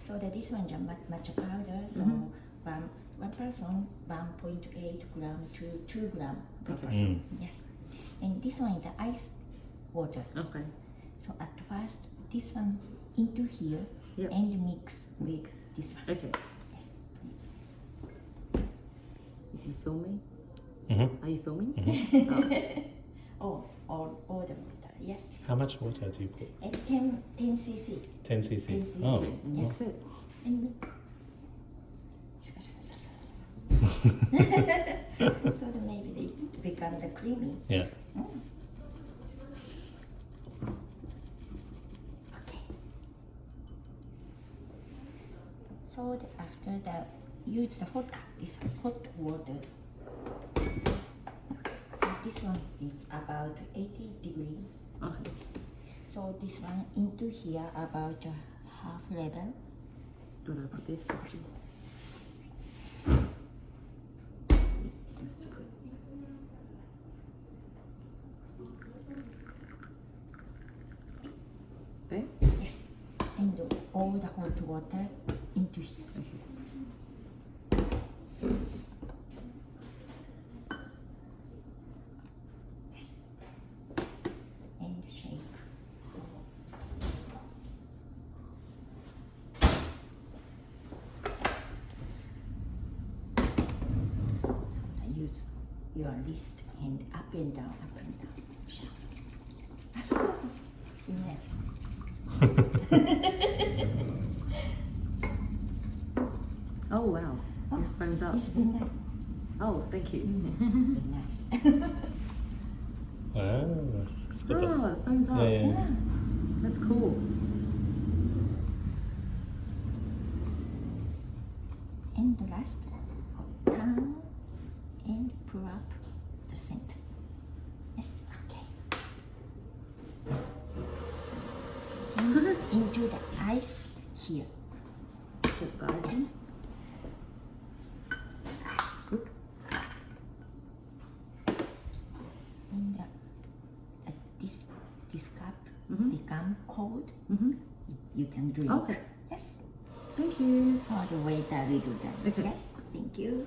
So this one is a matcha powder. So one person 1.8 gram to 2 gram per person. Yes. And this one is the ice water. Okay. So at first, this one into here and mix this one. Okay. Yes. Is you filming? Mm-hmm. Are you filming? Oh, all the water. Yes. How much water do you put? 10 cc. 10 cc. 10 cc. Oh. Okay. And that's it. And so that maybe it becomes the creamy. Yeah. Okay. So after that, use the hot water. So this one is about 80 degrees. Okay. So this one into here about half level. Do I put this? That's good. There? Yes. And all the hot water into here. Okay. And shake. So use your wrist and up and down, up and down. So. Yes. Oh wow. Your phone's up. It's been nice. Oh, thank you. Been nice. Wow. It's got the- Oh, the phone's up. yeah. That's cool. And the last, turn and pull up the center. Yes, okay. And into the ice here. Cool, guys. Yes. And this cup become cold. You can drink. Okay. Yes. Thank you. So the waiter will do that. Okay. Yes. Thank you.